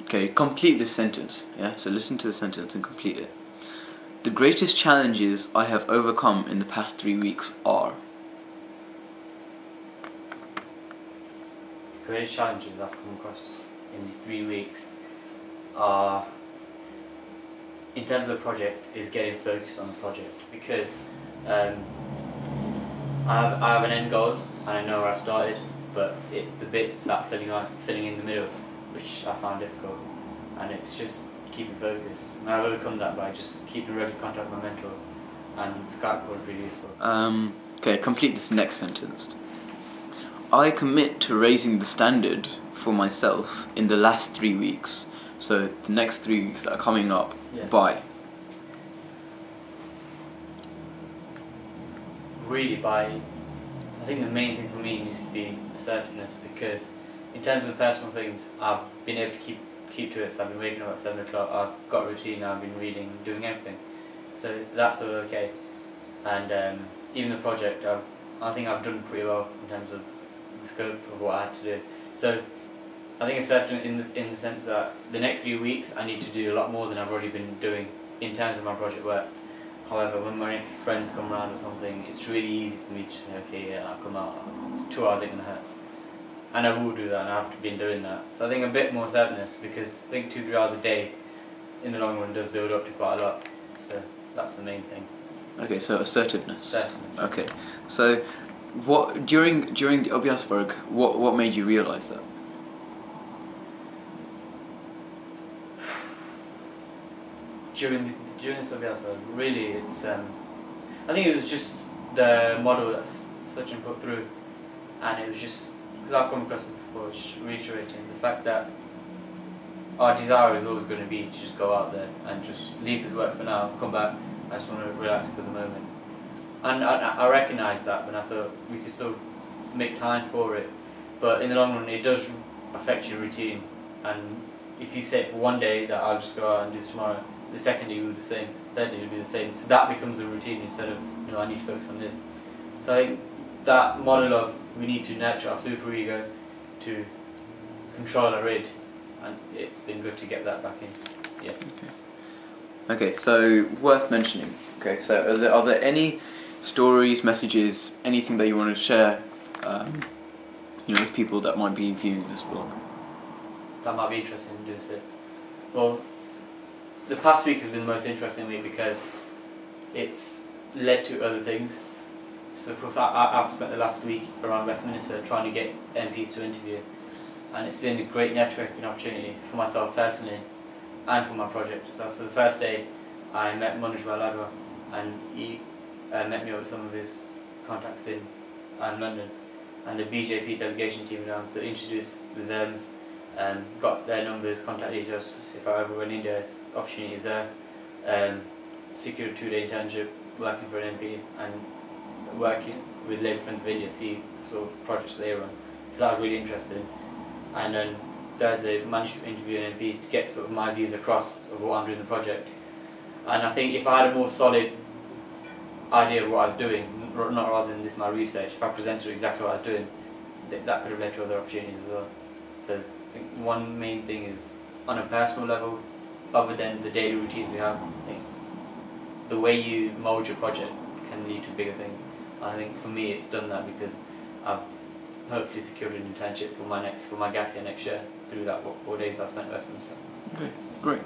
Okay, complete this sentence. Yeah, so listen to the sentence and complete it. The greatest challenges I have overcome in the past 3 weeks are. The greatest challenges I've come across in these 3 weeks are, in terms of the project, is getting focused on the project, because I have an end goal and I know where I started, but it's the bits that filling in the middle which I found difficult, and it's just keeping focus. And I've overcome that by just keeping regular contact with my mentor, and Skype was really useful. Okay, complete this next sentence. I commit to raising the standard for myself in the last 3 weeks. So the next 3 weeks that are coming up, by. Really by, I think the main thing for me needs to be assertiveness, because in terms of personal things, I've been able to keep to it. So I've been waking up at 7 o'clock, I've got a routine now, I've been reading, doing everything. So that's all okay. And even the project, I think I've done pretty well in terms of the scope of what I had to do. So I think it's certain in the sense that the next few weeks I need to do a lot more than I've already been doing in terms of my project work. However, when my friends come around or something, it's really easy for me to say, okay, yeah, I'll come out, it's 2 hours ain't gonna hurt. And I will do that, and I've been doing that. So I think a bit more assertiveness, because I think 2-3 hours a day in the long run does build up to quite a lot. So that's the main thing. Okay, so assertiveness. Assertiveness. Okay, so what during the Obiasberg, what made you realise that? During this Obiasberg, really, it's I think it was just the model that Sachin put through, and it was just, because I've come across it before, just reiterating the fact that our desire is always going to be to just go out there and just leave this work for now, come back, I just want to relax for the moment. And I recognised that, and I thought we could still make time for it, but in the long run it does affect your routine. And if you say for one day that I'll just go out and do this tomorrow, the second day you'll do the same, third day you'll do the same, so that becomes a routine instead of, you know, I need to focus on this. So I think that model of we need to nurture our superego to control our id, and it's been good to get that back in. Yeah. Okay, so worth mentioning. Okay, so are there any stories, messages, anything that you want to share, you know, with people that might be viewing this vlog? That might be interesting to do so. Well, the past week has been the most interesting week because it's led to other things. So of course I've spent the last week around Westminster trying to get MPs to interview, and it's been a great networking opportunity for myself personally and for my project. So the first day I met Manoj Baladwa, and he met me with some of his contacts in London, and the BJP delegation team down, so introduced with them, got their numbers, contact details, if I ever went in there, opportunities there, secured a 2-day internship working for an MP and working with Labour Friends of India, see sort of projects they run, because I was really interested in. And then Thursday managed to interview an MP to get sort of my views across of what I'm doing in the project. And I think if I had a more solid idea of what I was doing, not rather than this my research, if I presented exactly what I was doing, that could have led to other opportunities as well. So I think one main thing is, on a personal level, other than the daily routines we have, I think the way you mould your project can lead to bigger things. And I think for me it's done that because I've hopefully secured an internship for my gap year next year through that 4 days I spent at Westminster. Okay, great.